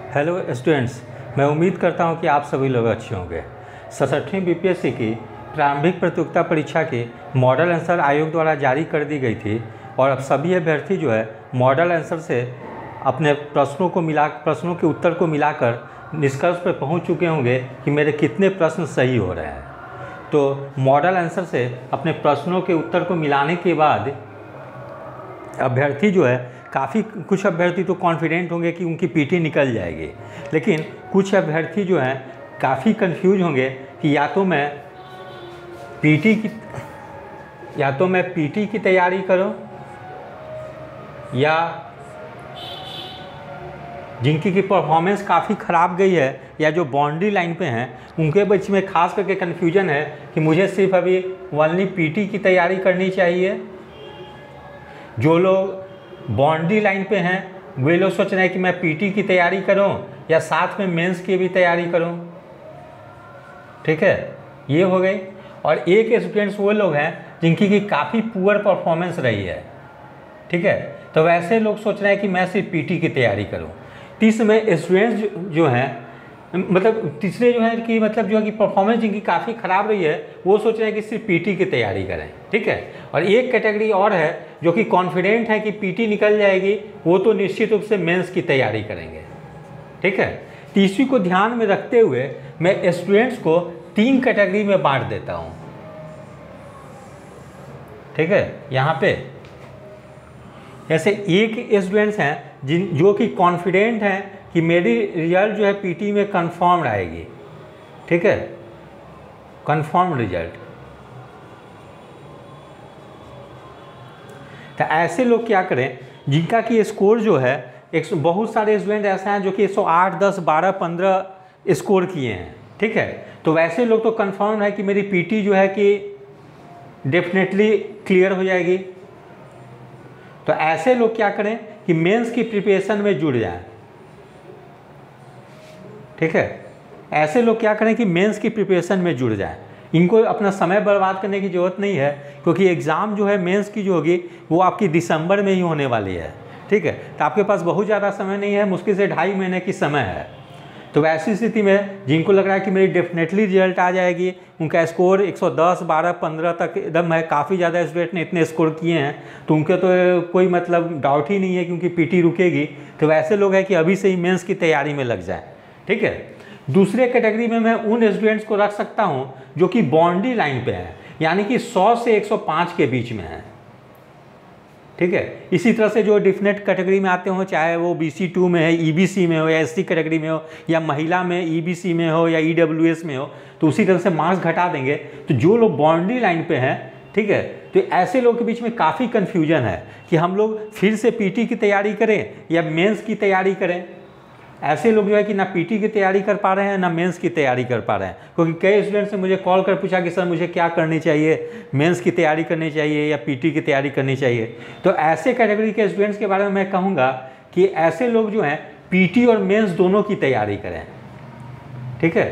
Hello students, मैं उम्मीद करता हूं कि आप सभी लोग अच्छे होंगे। 67वीं बीपीएससी की प्रारंभिक प्रतियोगिता परीक्षा की मॉडल आंसर आयोग द्वारा जारी कर दी गई थी और अब सभी अभ्यर्थी जो है मॉडल आंसर से अपने प्रश्नों के उत्तर को मिलाकर निष्कर्ष पर पहुंच चुके होंगे कि मेरे कितने प्रश्न सही हो रहे हैं। तो मॉडल आंसर से अपने प्रश्नों के उत्तर को मिलाने के बाद अभ्यर्थी जो है कुछ अभ्यर्थी तो कॉन्फिडेंट होंगे कि उनकी पीटी निकल जाएगी, लेकिन कुछ अभ्यर्थी जो हैं काफ़ी कंफ्यूज होंगे कि या तो मैं पीटी की तैयारी करूं या जिनकी की परफॉर्मेंस काफ़ी ख़राब गई है या जो बाउंड्री लाइन पे हैं उनके बीच में खास करके कन्फ्यूजन है कि मुझे सिर्फ अभी ओनली पीटी की तैयारी करनी चाहिए। जो लोग बाउंड्री लाइन पे हैं वे लोग सोच रहे हैं कि मैं पीटी की तैयारी करूं या साथ में मेंस की भी तैयारी करूं। ठीक है, ये हो गई। और एक स्टूडेंट्स वो लोग हैं जिनकी की काफ़ी पुअर परफॉर्मेंस रही है। ठीक है, तो वैसे लोग सोच रहे हैं कि मैं सिर्फ पीटी की तैयारी करूं। तीसरे में स्टूडेंट्स जो हैं तीसरे जो है कि जो है कि परफॉर्मेंस जिनकी काफ़ी ख़राब रही है वो सोच रहे हैं कि सिर्फ पीटी की तैयारी करें। ठीक है, और एक कैटेगरी और है जो कि कॉन्फिडेंट है कि पीटी निकल जाएगी, वो तो निश्चित रूप से मेंस की तैयारी करेंगे। ठीक है, तीसरी को ध्यान में रखते हुए मैं स्टूडेंट्स को 3 कैटेगरी में बांट देता हूँ। ठीक है, यहाँ पे ऐसे एक स्टूडेंट्स हैं जो कि कॉन्फिडेंट हैं कि मेरी रिजल्ट जो है पीटी में कंफर्म आएगी। ठीक है, कंफर्म रिजल्ट। तो ऐसे लोग क्या करें जिनका कि स्कोर जो है बहुत सारे स्टूडेंट ऐसे हैं जो कि 108, 10, 12, 15 स्कोर किए हैं। ठीक है, तो वैसे लोग तो कंफर्म है कि मेरी पीटी जो है कि डेफिनेटली क्लियर हो जाएगी। तो ऐसे लोग क्या करें कि मेंस की प्रिपरेशन में जुड़ जाएं। ठीक है, ऐसे लोग क्या करें कि मेंस की प्रिपरेशन में जुड़ जाएं। इनको अपना समय बर्बाद करने की ज़रूरत नहीं है, क्योंकि एग्ज़ाम जो है मेंस की जो होगी वो आपकी दिसंबर में ही होने वाली है। ठीक है, तो आपके पास बहुत ज़्यादा समय नहीं है, मुश्किल से 2.5 महीने की समय है। तो वैसी स्थिति में जिनको लग रहा है कि मेरी डेफिनेटली रिजल्ट आ जाएगी, उनका स्कोर 110, 12, 15 तक एकदम है, काफ़ी ज़्यादा स्टूडेंट ने इतने स्कोर किए हैं, तो उनके तो कोई डाउट ही नहीं है क्योंकि पीटी रुकेगी। तो वैसे लोग हैं कि अभी से ही मेंस की तैयारी में लग जाए। ठीक है, दूसरे कैटेगरी में मैं उन स्टूडेंट्स को रख सकता हूं जो कि बाउंड्री लाइन पे हैं, यानी कि 100 से 105 के बीच में हैं। ठीक है, इसी तरह से जो डिफरेंट कैटेगरी में आते हो, चाहे वो BC2 में है, EBC में हो या SC कैटेगरी में हो या महिला में EBC में हो या EWS में हो, तो उसी तरह से मार्क्स घटा देंगे। तो जो लोग बाउंड्री लाइन पे हैं, ठीक है, तो ऐसे लोगों के बीच में काफ़ी कन्फ्यूजन है कि हम लोग फिर से पीटी की तैयारी करें या मेंस की तैयारी करें। ऐसे लोग जो है कि ना पीटी की तैयारी कर पा रहे हैं ना मेंस की तैयारी कर पा रहे हैं, क्योंकि कई स्टूडेंट्स ने मुझे कॉल कर पूछा कि सर मुझे क्या करनी चाहिए, मेंस की तैयारी करनी चाहिए या पीटी की तैयारी करनी चाहिए। तो ऐसे कैटेगरी के स्टूडेंट्स के बारे में मैं कहूँगा कि ऐसे लोग जो हैं पीटी और मेंस दोनों की तैयारी करें। ठीक है,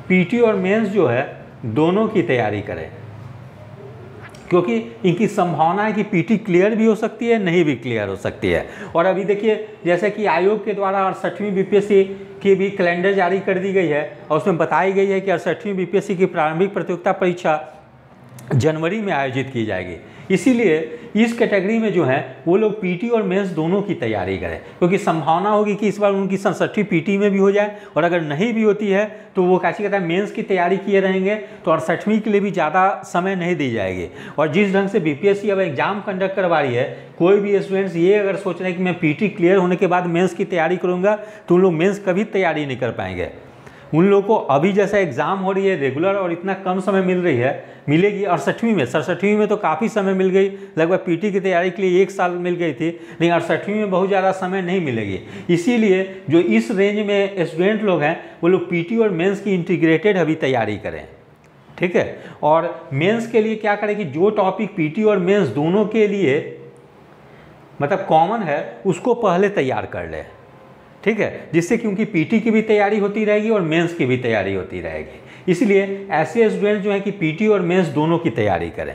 पीटी और मेंस जो है दोनों की तैयारी करें, क्योंकि इनकी संभावना है कि पीटी क्लियर भी हो सकती है, नहीं भी क्लियर हो सकती है। और अभी देखिए, जैसे कि आयोग के द्वारा 68वीं बीपीएससी की भी कैलेंडर जारी कर दी गई है और उसमें बताई गई है कि 68वीं बीपीएससी की प्रारंभिक प्रतियोगिता परीक्षा जनवरी में आयोजित की जाएगी। इसीलिए इस कैटेगरी में जो है वो लोग पीटी और मेंस दोनों की तैयारी करें, क्योंकि संभावना होगी कि इस बार उनकी 67वीं पीटी में भी हो जाए, और अगर नहीं भी होती है तो वो कैसे कहता है मेंस की तैयारी किए रहेंगे, तो 68वीं के लिए भी ज़्यादा समय नहीं दी जाएगी। और जिस ढंग से बीपीएससी अब एग्जाम कंडक्ट करवा रही है, कोई भी स्टूडेंट्स ये अगर सोच रहे हैं कि मैं पीटी क्लियर होने के बाद मेंस की तैयारी करूँगा, तो उन लोग मेंस कभी तैयारी नहीं कर पाएंगे। उन लोगों को अभी जैसा एग्ज़ाम हो रही है रेगुलर और इतना कम समय मिलेगी 68वीं में। 67वीं में तो काफ़ी समय मिल गई, लगभग पीटी की तैयारी के लिए 1 साल मिल गई थी, लेकिन 68वीं में बहुत ज़्यादा समय नहीं मिलेगी। इसीलिए जो इस रेंज में स्टूडेंट लोग हैं वो लोग पीटी और मेंस की इंटीग्रेटेड अभी तैयारी करें। ठीक है, और मेंस के लिए क्या करें कि जो टॉपिक पीटी और मेंस दोनों के लिए कॉमन है उसको पहले तैयार कर लें। ठीक है, जिससे कि उनकी पीटी की भी तैयारी होती रहेगी और मेंस की भी तैयारी होती रहेगी। इसलिए ऐसे स्टूडेंट जो हैं कि पीटी और मेंस दोनों की तैयारी करें।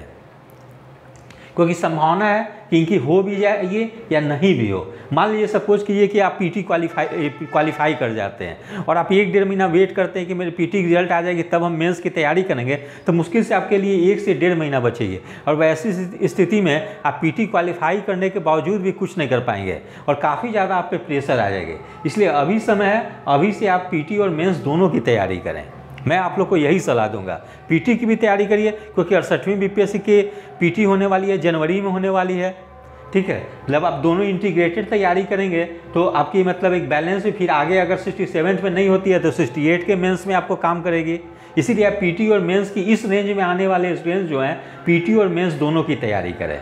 क्योंकि संभावना है कि इनकी हो भी जाएगी या नहीं भी हो। मान लीजिए सपोज कीजिए कि आप पीटी क्वालिफाई कर जाते हैं और आप 1-1.5 महीना वेट करते हैं कि मेरे पीटी की रिजल्ट आ जाएगी तब हम मेंस की तैयारी करेंगे, तो मुश्किल से आपके लिए 1 से 1.5 महीना बचेगी। और वैसी स्थिति में आप पीटी क्वालिफाई करने के बावजूद भी कुछ नहीं कर पाएंगे और काफ़ी ज़्यादा आप पे प्रेशर आ जाएगी। इसलिए अभी समय है, अभी से आप पीटी और मेंस दोनों की तैयारी करें। मैं आप लोग को यही सलाह दूंगा, पीटी की भी तैयारी करिए क्योंकि 68वीं बीपीएससी की पीटी होने वाली है, जनवरी में होने वाली है। ठीक है, जब आप दोनों इंटीग्रेटेड तैयारी करेंगे तो आपकी मतलब एक बैलेंस भी फिर आगे अगर 67 में नहीं होती है तो 68 के मेंस में आपको काम करेगी। इसीलिए आप पीटी और मेंस की इस रेंज में आने वाले स्टूडेंट्स जो हैं पीटी और मेंस दोनों की तैयारी करें।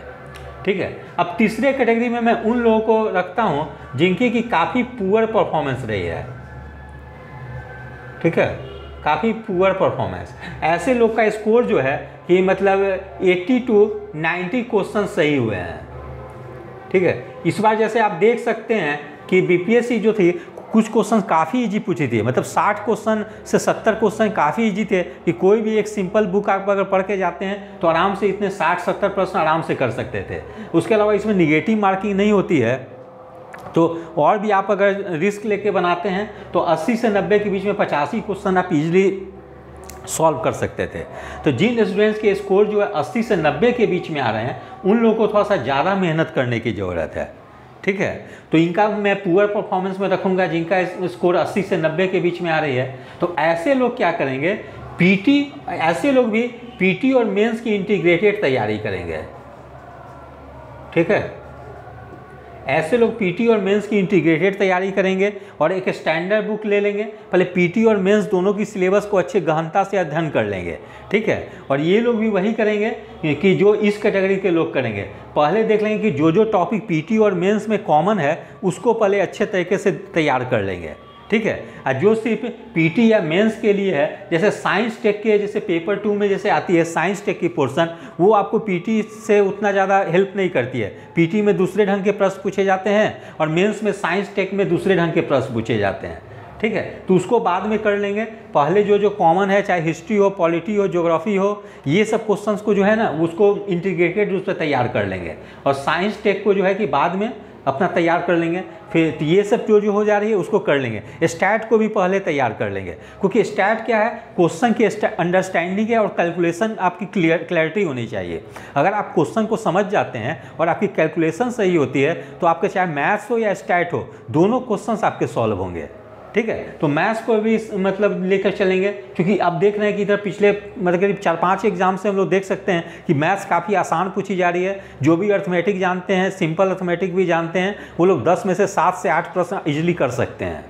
ठीक है, अब तीसरे कैटेगरी में मैं उन लोगों को रखता हूँ जिनकी की काफ़ी पुअर परफॉर्मेंस रही है। ठीक है, काफ़ी पुअर परफॉर्मेंस, ऐसे लोग का स्कोर जो है कि मतलब 80 to 90 क्वेश्चन सही हुए हैं। ठीक है, इस बार जैसे आप देख सकते हैं कि बीपीएससी जो थी कुछ क्वेश्चन काफ़ी इजी पूछी थी, मतलब 60 क्वेश्चन से 70 क्वेश्चन काफ़ी इजी थे कि कोई भी एक सिंपल बुक आप अगर पढ़ के जाते हैं तो आराम से इतने 60-70 प्रश्न आराम से कर सकते थे। उसके अलावा इसमें निगेटिव मार्किंग नहीं होती है, तो और भी आप अगर रिस्क लेके बनाते हैं तो 80 से 90 के बीच में 85 क्वेश्चन आप इजीली सॉल्व कर सकते थे। तो जिन स्टूडेंट्स के स्कोर जो है 80 से 90 के बीच में आ रहे हैं उन लोगों को थोड़ा सा ज़्यादा मेहनत करने की ज़रूरत है। ठीक है, तो इनका मैं पुअर परफॉर्मेंस में रखूँगा जिनका स्कोर 80 से 90 के बीच में आ रही है। तो ऐसे लोग क्या करेंगे, पीटी, ऐसे लोग भी पीटी और मेंस की इंटीग्रेटेड तैयारी करेंगे। ठीक है, ऐसे लोग पीटी और मेंस की इंटीग्रेटेड तैयारी करेंगे और एक स्टैंडर्ड बुक ले लेंगे, पहले पीटी और मेंस दोनों की सिलेबस को अच्छे गहनता से अध्ययन कर लेंगे। ठीक है, और ये लोग भी वही करेंगे कि जो इस कैटेगरी के लोग करेंगे, पहले देख लेंगे कि जो जो टॉपिक पीटी और मेंस में कॉमन है उसको पहले अच्छे तरीके से तैयार कर लेंगे। ठीक है, और जो सिर्फ पीटी या मेंस के लिए है, जैसे साइंस टेक के जैसे पेपर 2 में जैसे आती है साइंस टेक की पोर्शन, वो आपको पीटी से उतना ज़्यादा हेल्प नहीं करती है। पीटी में दूसरे ढंग के प्रश्न पूछे जाते हैं और मेंस में साइंस टेक में दूसरे ढंग के प्रश्न पूछे जाते हैं। ठीक है, तो उसको बाद में कर लेंगे। पहले जो जो कॉमन है, चाहे हिस्ट्री हो, पॉलिटी हो, ज्योग्राफी हो, ये सब क्वेश्चंस को जो है ना उसको इंटीग्रेटेड रूप से तैयार कर लेंगे और साइंस टेक को जो है कि बाद में अपना तैयार कर लेंगे। फिर ये सब जो हो जा रही है उसको कर लेंगे। स्टैट को भी पहले तैयार कर लेंगे क्योंकि स्टैट क्या है, क्वेश्चन की अंडरस्टैंडिंग है और कैलकुलेशन आपकी क्लैरिटी होनी चाहिए। अगर आप क्वेश्चन को समझ जाते हैं और आपकी कैलकुलेशन सही होती है तो आपके चाहे मैथ्स हो या स्टैट हो, दोनों क्वेश्चन आपके सॉल्व होंगे। ठीक है, तो मैथ्स को भी मतलब लेकर चलेंगे क्योंकि अब देख रहे हैं कि इधर पिछले मतलब करीब 4-5 एग्जाम से हम लोग देख सकते हैं कि मैथ्स काफ़ी आसान पूछी जा रही है। जो भी अर्थमेटिक जानते हैं, सिंपल अर्थमेटिक भी जानते हैं, वो लोग 10 में से 7 से 8 प्रश्न इजीली कर सकते हैं।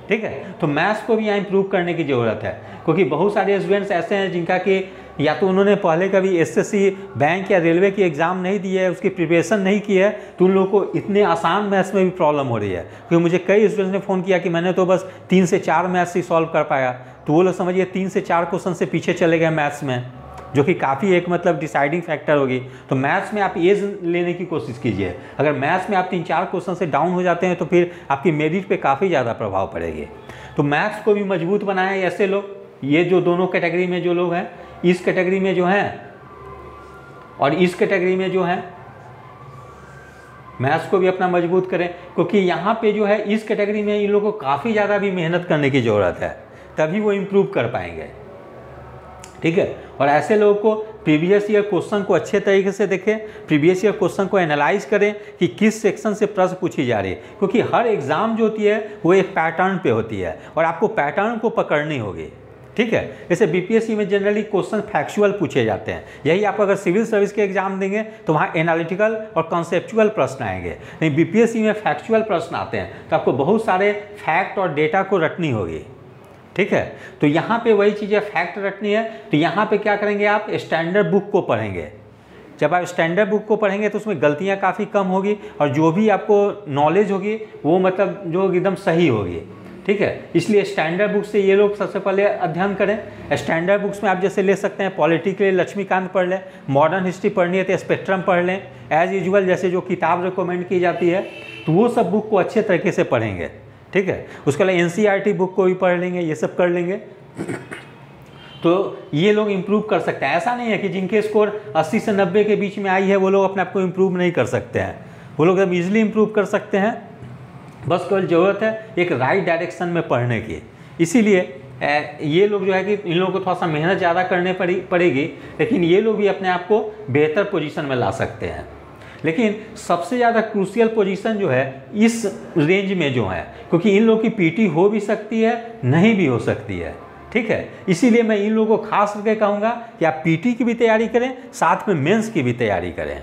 ठीक है, तो मैथ्स को भी यहाँ इंप्रूव करने की ज़रूरत है क्योंकि बहुत सारे स्टूडेंट्स ऐसे हैं जिनका कि या तो उन्होंने पहले कभी एसएससी, बैंक या रेलवे की एग्ज़ाम नहीं दी है, उसकी प्रिपरेशन नहीं की है, तो उन लोगों को इतने आसान मैथ्स में भी प्रॉब्लम हो रही है। क्योंकि मुझे कई स्टूडेंट्स ने फ़ोन किया कि मैंने तो बस 3 से 4 मैथ्स ही सॉल्व कर पाया, तो वो लोग समझिए 3 से 4 क्वेश्चन से पीछे चले गए मैथ्स में, जो कि काफ़ी एक मतलब डिसाइडिंग फैक्टर होगी। तो मैथ्स में आप एज लेने की कोशिश कीजिए। अगर मैथ्स में आप 3-4 क्वेश्चन से डाउन हो जाते हैं तो फिर आपकी मेरिट पे काफ़ी ज़्यादा प्रभाव पड़ेगी। तो मैथ्स को भी मजबूत बनाएं ऐसे लोग, ये जो दोनों कैटेगरी में जो लोग हैं, इस कैटेगरी में जो हैं और इस कैटेगरी में जो हैं, मैथ्स को भी अपना मजबूत करें क्योंकि यहाँ पे जो है इस कैटेगरी में इन लोगों को काफ़ी ज़्यादा भी मेहनत करने की ज़रूरत है, तभी वो इम्प्रूव कर पाएंगे। ठीक है, और ऐसे लोगों को प्रीवियस ईयर क्वेश्चन को अच्छे तरीके से देखें, प्रीवियस ईयर क्वेश्चन को एनालाइज करें कि किस सेक्शन से प्रश्न पूछी जा रही है, क्योंकि हर एग्ज़ाम जो होती है वो एक पैटर्न पे होती है और आपको पैटर्न को पकड़नी होगी। ठीक है, जैसे बीपीएससी में जनरली क्वेश्चन फैक्चुअल पूछे जाते हैं, यही आप अगर सिविल सर्विस के एग्जाम देंगे तो वहाँ एनालिटिकल और कॉन्सेप्चुअल प्रश्न आएंगे। नहीं, बीपीएससी में फैक्चुअल प्रश्न आते हैं तो आपको बहुत सारे फैक्ट और डेटा को रटनी होगी। ठीक है, तो यहाँ पे वही चीज़ है, फैक्ट रटनी है, तो यहाँ पे क्या करेंगे, आप स्टैंडर्ड बुक को पढ़ेंगे। जब आप स्टैंडर्ड बुक को पढ़ेंगे तो उसमें गलतियाँ काफ़ी कम होगी और जो भी आपको नॉलेज होगी वो मतलब जो एकदम सही होगी। ठीक है, इसलिए स्टैंडर्ड बुक से ये लोग सबसे पहले अध्ययन करें। स्टैंडर्ड बुक्स में आप जैसे ले सकते हैं, पॉलिटी के लिए लक्ष्मीकांत पढ़ लें, मॉडर्न हिस्ट्री पढ़नी है तो स्पेक्ट्रम पढ़ लें, एज यूजुअल जैसे जो किताब रिकमेंड की जाती है, तो वो सब बुक को अच्छे तरीके से पढ़ेंगे। ठीक है, उसके अलावा एनसीईआरटी बुक को भी पढ़ लेंगे, ये सब कर लेंगे। तो ये लोग इम्प्रूव कर सकते हैं। ऐसा नहीं है कि जिनके स्कोर 80 से 90 के बीच में आई है वो लोग अपने आप को इम्प्रूव नहीं कर सकते हैं, वो लोग एकदम ईजिली इम्प्रूव कर सकते हैं। बस केवल ज़रूरत है एक राइट डायरेक्शन में पढ़ने की। इसीलिए ये लोग जो है कि इन लोगों को थोड़ा सा मेहनत ज़्यादा करने पड़ेगी, लेकिन ये लोग भी अपने आप को बेहतर पोजीशन में ला सकते हैं। लेकिन सबसे ज़्यादा क्रूशियल पोजीशन जो है इस रेंज में जो है, क्योंकि इन लोगों की पीटी हो भी सकती है, नहीं भी हो सकती है, ठीक है। इसीलिए मैं इन लोगों को खास करके कहूँगा कि आप पीटी की भी तैयारी करें, साथ में मेंस की भी तैयारी करें,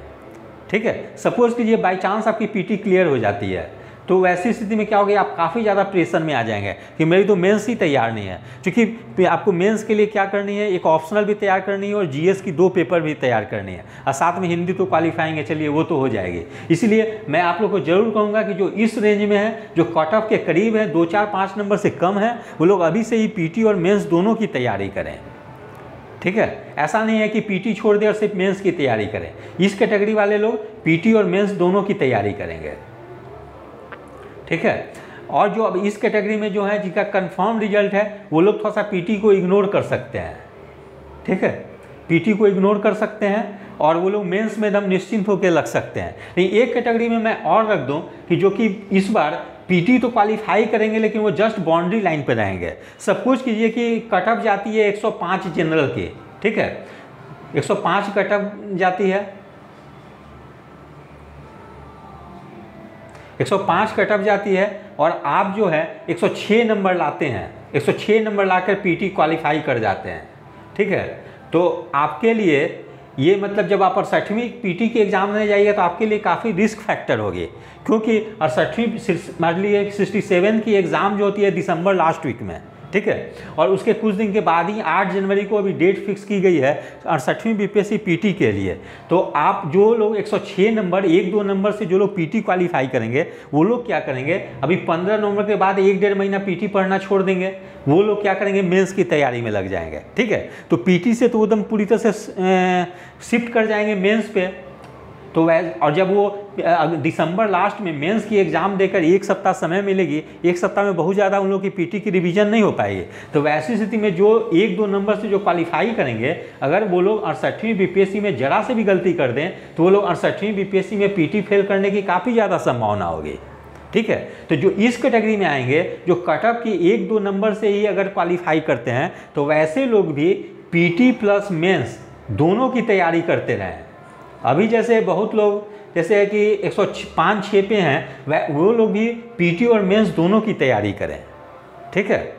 ठीक है। सपोज़ कीजिए बाई चांस आपकी पीटी क्लियर हो जाती है, तो वैसी स्थिति में क्या होगी, आप काफ़ी ज़्यादा प्रेशर में आ जाएंगे कि मेरी तो मेंस ही तैयार नहीं है। क्योंकि आपको मेंस के लिए क्या करनी है, एक ऑप्शनल भी तैयार करनी है और जीएस की 2 पेपर भी तैयार करनी है, और साथ में हिंदी तो क्वालिफाइंग है, चलिए वो तो हो जाएगी। इसलिए मैं आप लोग को जरूर कहूँगा कि जो इस रेंज में है, जो कट ऑफ के करीब है, 2, 4, 5 नंबर से कम है, वो लोग अभी से ही पीटी और मेंस दोनों की तैयारी करें, ठीक है। ऐसा नहीं है कि पीटी छोड़ दे और सिर्फ मेंस की तैयारी करें। इस कैटेगरी वाले लोग पीटी और मेंस दोनों की तैयारी करेंगे, ठीक है। और जो अब इस कैटेगरी में जो है जिनका कंफर्म रिजल्ट है, वो लोग थोड़ा सा पीटी को इग्नोर कर सकते हैं, ठीक है। पीटी को इग्नोर कर सकते हैं और वो लोग मेंस में एकदम निश्चिंत होकर लग सकते हैं। लेकिन एक कैटेगरी में मैं और रख दूं कि जो कि इस बार पीटी तो क्वालिफाई करेंगे, लेकिन वो जस्ट बाउंड्री लाइन पे रहेंगे। सपोज कीजिए कि कटअप जाती है 105 जनरल की, ठीक है, 105 कटअप जाती है, 105 कटअप जाती है और आप जो है 106 नंबर लाते हैं, 106 नंबर लाकर पीटी क्वालिफाई कर जाते हैं, ठीक है। तो आपके लिए ये मतलब जब आप 68वीं पीटी के एग्ज़ाम देने जाइएगा तो आपके लिए काफ़ी रिस्क फैक्टर होगी, क्योंकि 68वीं मान लीजिए 67 की एग्ज़ाम जो होती है दिसंबर लास्ट वीक में, ठीक है। और उसके कुछ दिन के बाद ही 8 जनवरी को अभी डेट फिक्स की गई है 68वीं बीपीएससी पीटी के लिए। तो आप जो लोग 106 नंबर 1-2 नंबर से जो लोग पीटी क्वालिफाई करेंगे, वो लोग क्या करेंगे, अभी 15 नवंबर के बाद 1-1.5 महीना पीटी पढ़ना छोड़ देंगे, वो लोग क्या करेंगे, मेंस की तैयारी में लग जाएंगे, ठीक है। तो पीटी से तो एकदम पूरी तरह से शिफ्ट कर जाएंगे मेंस पे। तो और जब वो दिसंबर लास्ट में मेंस की एग्ज़ाम देकर 1 सप्ताह समय मिलेगी, 1 सप्ताह में बहुत ज़्यादा उन लोगों की पीटी की रिवीजन नहीं हो पाएगी। तो वैसी स्थिति में जो 1-2 नंबर से जो क्वालिफाई करेंगे, अगर वो लोग 68वीं बीपीएससी में जरा से भी गलती कर दें तो वो लोग 68वीं बीपीएससी में पीटी फेल करने की काफ़ी ज़्यादा संभावना होगी, ठीक है। तो जो इस कैटेगरी में आएंगे, जो कटअप की 1-2 नंबर से ही अगर क्वालिफाई करते हैं, तो वैसे लोग भी पीटी प्लस मेंस दोनों की तैयारी करते रहें। अभी जैसे बहुत लोग जैसे है कि 105-6 पे हैं, वो लोग भी पीटी और मेंस दोनों की तैयारी करें, ठीक है।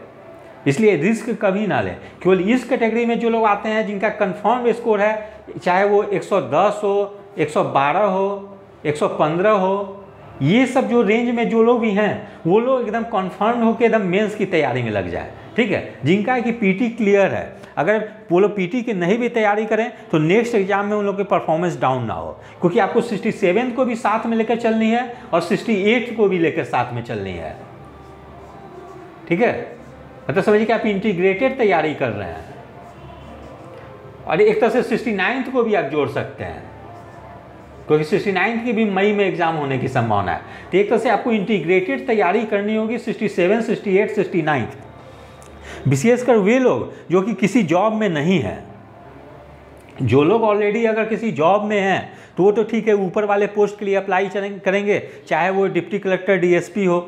इसलिए रिस्क कभी ना लें। केवल इस कैटेगरी में जो लोग आते हैं जिनका कंफर्म स्कोर है, चाहे वो 110 हो, 112 हो, 115 हो, ये सब जो रेंज में जो लोग भी हैं, वो लोग एकदम कन्फर्म होकर एकदम मेंस की तैयारी में लग जाए, ठीक है। जिनका है कि पीटी क्लियर है, अगर वो लोग पीटी की नहीं भी तैयारी करें तो नेक्स्ट एग्जाम में उन लोग की परफॉर्मेंस डाउन ना हो, क्योंकि आपको 67 को भी साथ में लेकर चलनी है और 68 को भी लेकर साथ में चलनी है, ठीक है। मतलब समझिए कि आप इंटीग्रेटेड तैयारी कर रहे हैं, और एक तरह से 69th को भी आप जोड़ सकते हैं, क्योंकि 69th की भी मई में एग्जाम होने की संभावना है। तो एक तरह से आपको इंटीग्रेटेड तैयारी करनी होगी 67, 68, 69। विशेषकर वे लोग जो कि किसी जॉब में नहीं हैं। जो लोग ऑलरेडी अगर किसी जॉब में हैं तो वो तो ठीक है, ऊपर वाले पोस्ट के लिए अप्लाई करेंगे, चाहे वो डिप्टी कलेक्टर डीएसपी हो,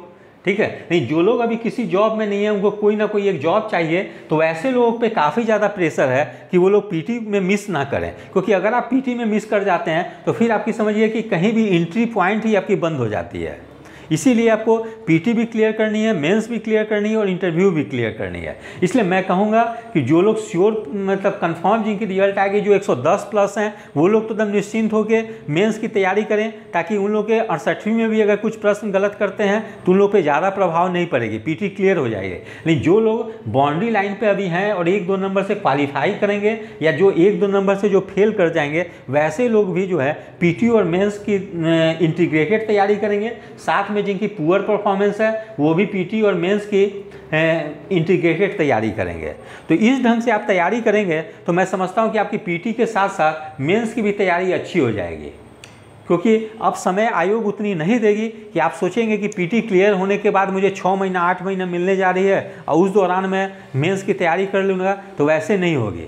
ठीक है। नहीं, जो लोग अभी किसी जॉब में नहीं है, उनको कोई ना कोई एक जॉब चाहिए, तो वैसे लोगों पे काफ़ी ज़्यादा प्रेशर है कि वो लोग पीटी में मिस ना करें, क्योंकि अगर आप पीटी में मिस कर जाते हैं तो फिर आपकी समझिए कि कहीं भी एंट्री पॉइंट ही आपकी बंद हो जाती है। इसीलिए आपको पीटी भी क्लियर करनी है, मेंस भी क्लियर करनी है और इंटरव्यू भी क्लियर करनी है। इसलिए मैं कहूँगा कि जो लोग श्योर मतलब कंफर्म जिनकी रिजल्ट आएगी, जो 110 प्लस हैं, वो लोग तो एकदम निश्चिंत होकर मेंस की तैयारी करें, ताकि उन लोग के 68वीं में भी अगर कुछ प्रश्न गलत करते हैं तो उन लोग पे ज़्यादा प्रभाव नहीं पड़ेगी, पीटी क्लियर हो जाएगी। लेकिन जो लोग बाउंड्री लाइन पर अभी हैं और 1-2 नंबर से क्वालिफाई करेंगे, या जो 1-2 नंबर से जो फेल कर जाएंगे, वैसे लोग भी जो है पीटी और मेंस की इंटीग्रेटेड तैयारी करेंगे। साथ में जिनकी पुअर परफॉर्मेंस है वो भी पीटी और मेंस की इंटीग्रेटेड तैयारी करेंगे। तो इस ढंग से आप तैयारी करेंगे तो मैं समझता हूं कि आपकी पीटी के साथ साथ मेंस की भी तैयारी अच्छी हो जाएगी, क्योंकि अब समय आयोग उतनी नहीं देगी कि आप सोचेंगे कि पीटी क्लियर होने के बाद मुझे 6 महीना 8 महीना मिलने जा रही है और उस दौरान मैं मेंस की तैयारी कर लूँगा, तो वैसे नहीं होगी।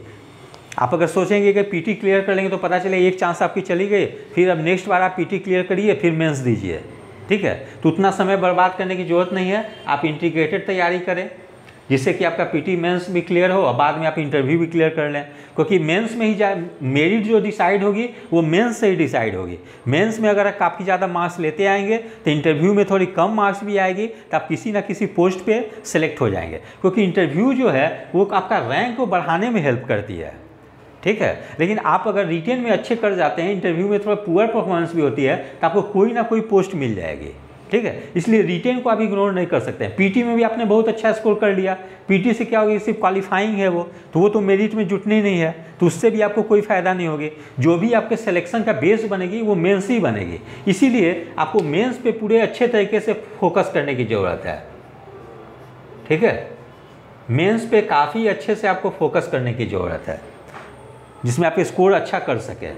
आप अगर सोचेंगे कि पीटी क्लियर कर लेंगे तो पता चले एक चांस आपकी चली गई, फिर अब नेक्स्ट बार आप पीटी क्लियर करिए फिर मेंस दीजिए, ठीक है। तो उतना समय बर्बाद करने की ज़रूरत नहीं है। आप इंटीग्रेटेड तैयारी करें जिससे कि आपका पीटी मेंस भी क्लियर हो और बाद में आप इंटरव्यू भी क्लियर कर लें, क्योंकि मेंस में ही मेरिट जो डिसाइड होगी वो मेंस से ही डिसाइड होगी। मेंस में अगर काफ़ी ज़्यादा मार्क्स लेते आएंगे तो इंटरव्यू में थोड़ी कम मार्क्स भी आएगी, तो आप किसी ना किसी पोस्ट पे सिलेक्ट हो जाएंगे, क्योंकि इंटरव्यू जो है वो आपका रैंक को बढ़ाने में हेल्प करती है, ठीक है। लेकिन आप अगर रिटेन में अच्छे कर जाते हैं, इंटरव्यू में थोड़ा पुअर परफॉर्मेंस भी होती है, तो आपको कोई ना कोई पोस्ट मिल जाएगी, ठीक है। इसलिए रिटेन को आप इग्नोर नहीं कर सकते हैं। पीटी में भी आपने बहुत अच्छा स्कोर कर लिया, पीटी से क्या होगी, सिर्फ क्वालिफाइंग है वो तो मेरिट में जुटनी नहीं है, तो उससे भी आपको कोई फ़ायदा नहीं होगी। जो भी आपके सिलेक्शन का बेस बनेगी वो मेंस ही बनेगी। इसीलिए आपको मेंस पे पूरे अच्छे तरीके से फोकस करने की ज़रूरत है, ठीक है। मेंस पे काफ़ी अच्छे से आपको फोकस करने की ज़रूरत है जिसमें आप स्कोर अच्छा कर सकें।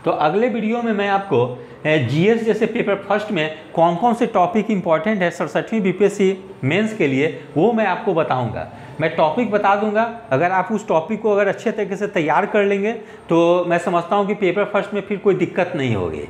तो अगले वीडियो में मैं आपको जीएस जैसे पेपर फर्स्ट में कौन कौन से टॉपिक इंपॉर्टेंट है 67वीं बीपीएससी मेंस के लिए, वो मैं आपको बताऊंगा। मैं टॉपिक बता दूंगा, अगर आप उस टॉपिक को अगर अच्छे तरीके से तैयार कर लेंगे तो मैं समझता हूं कि पेपर फर्स्ट में फिर कोई दिक्कत नहीं होगी,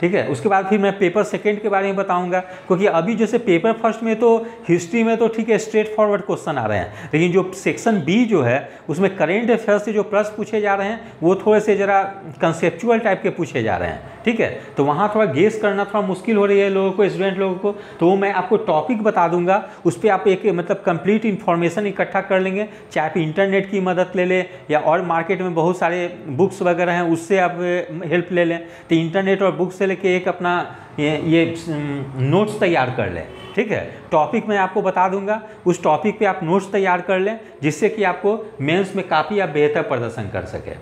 ठीक है। उसके बाद फिर मैं पेपर सेकंड के बारे में बताऊंगा, क्योंकि अभी जैसे पेपर फर्स्ट में तो हिस्ट्री में तो ठीक है स्ट्रेट फॉरवर्ड क्वेश्चन आ रहे हैं, लेकिन जो सेक्शन बी जो है उसमें करेंट अफेयर्स से जो प्रश्न पूछे जा रहे हैं वो थोड़े से ज़रा कंसेप्चुअल टाइप के पूछे जा रहे हैं, ठीक है। तो वहाँ थोड़ा गेस करना थोड़ा मुश्किल हो रही है लोगों को, स्टूडेंट लोगों को। तो वो मैं आपको टॉपिक बता दूंगा, उस पर आप एक मतलब कंप्लीट इन्फॉर्मेशन इकट्ठा कर लेंगे, चाहे आप इंटरनेट की मदद ले लें या और मार्केट में बहुत सारे बुक्स वगैरह हैं उससे आप हेल्प ले लें। तो इंटरनेट और बुक से लेके एक अपना ये नोट्स तैयार कर लें, ठीक है। टॉपिक मैं आपको बता दूंगा, उस टॉपिक पे आप नोट्स तैयार कर लें जिससे कि आपको मेंस में काफ़ी आप बेहतर प्रदर्शन कर सकें।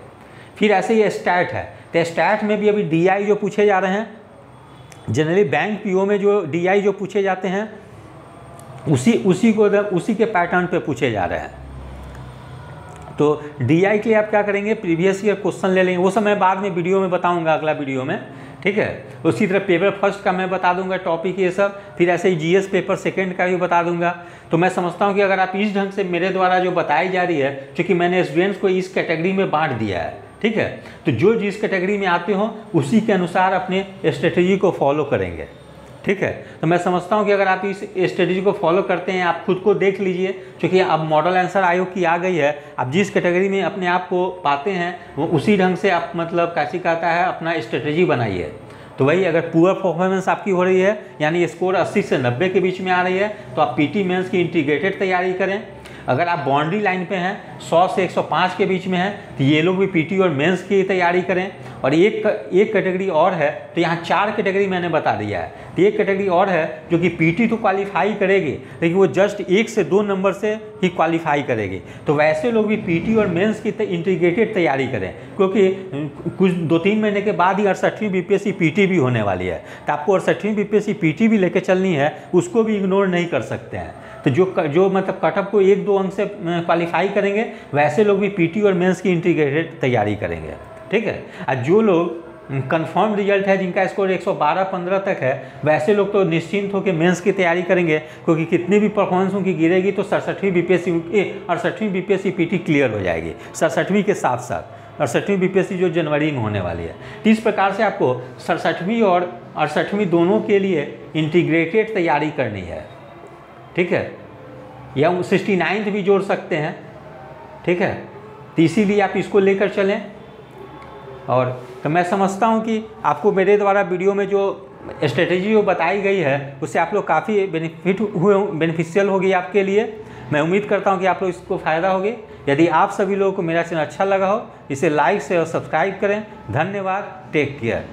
फिर ऐसे ही स्टैट है, तो स्टैट में भी अभी डीआई जो पूछे जा रहे हैं, जनरली बैंक पीओ में जो डीआई जो पूछे जाते हैं उसी के पैटर्न पे पूछे जा रहे हैं। तो डीआई के लिए आप क्या करेंगे, प्रीवियस ईयर क्वेश्चन ले लेंगे, वो सब मैं बाद में वीडियो में बताऊंगा, अगला वीडियो में, ठीक है। उसी तरह पेपर फर्स्ट का मैं बता दूंगा टॉपिक ये सब, फिर ऐसे ही जीएस पेपर सेकंड का भी बता दूंगा। तो मैं समझता हूं कि अगर आप इस ढंग से मेरे द्वारा जो बताई जा रही है, क्योंकि मैंने स्टूडेंट्स को इस कैटेगरी में बांट दिया है, ठीक है, तो जो जिस कैटेगरी में आते हो उसी के अनुसार अपने स्ट्रेटेजी को फॉलो करेंगे, ठीक है। तो मैं समझता हूं कि अगर आप इस स्ट्रेटेजी को फॉलो करते हैं, आप खुद को देख लीजिए, क्योंकि अब मॉडल आंसर आयोग की आ गई है, आप जिस कैटेगरी में अपने आप को पाते हैं वो उसी ढंग से आप मतलब कैसी कहता है अपना स्ट्रेटेजी बनाइए। तो वही अगर पुअर परफॉर्मेंस आपकी हो रही है, यानी स्कोर 80 से 90 के बीच में आ रही है, तो आप पीटी मेंस की इंटीग्रेटेड तैयारी करें। अगर आप बाउंड्री लाइन पे हैं 100 से 105 के बीच में हैं, तो ये लोग भी पीटी और मेंस की तैयारी करें। और एक कैटेगरी और है, तो यहाँ 4 कैटेगरी मैंने बता दिया है। तो एक कैटेगरी और है जो कि पीटी तो क्वालिफाई करेगी, लेकिन वो जस्ट 1 से 2 नंबर से ही क्वालिफाई करेगी। तो वैसे लोग भी पीटी और मेंस की इंटीग्रेटेड तैयारी करें, क्योंकि कुछ 2-3 महीने के बाद ही 68वीं बीपीएससी पीटी भी होने वाली है। तो आपको 68वीं बीपीएससी पीटी भी लेके चलनी है, उसको भी इग्नोर नहीं कर सकते हैं। तो जो मतलब कटअप को 1-2 अंक से क्वालिफाई करेंगे, वैसे लोग भी पीटी और मेंस की इंटीग्रेटेड तैयारी करेंगे, ठीक है। और जो लोग कंफर्म रिजल्ट है, जिनका स्कोर 112-15 तक है, वैसे लोग तो निश्चिंत होकर मेंस की तैयारी करेंगे, क्योंकि कितनी भी परफॉर्मेंस उनकी गिरेगी तो 68वीं बीपीएससी पीटी क्लियर हो जाएगी, 67वीं के साथ साथ 68वीं बीपीएससी जो जनवरी में होने वाली है। तो इस प्रकार से आपको 67वीं और 68वीं दोनों के लिए इंटीग्रेटेड तैयारी करनी है, ठीक है। या 69th भी जोड़ सकते हैं, ठीक है। तो इसीलिए आप इसको लेकर चलें। और तो मैं समझता हूं कि आपको मेरे द्वारा वीडियो में जो स्ट्रेटेजी जो बताई गई है उससे आप लोग काफ़ी बेनिफिशियल होगी आपके लिए। मैं उम्मीद करता हूं कि आप लोग इसको फ़ायदा होगी। यदि आप सभी लोगों को मेरा चैनल अच्छा लगा हो, इसे लाइक से और सब्सक्राइब करें। धन्यवाद, टेक केयर।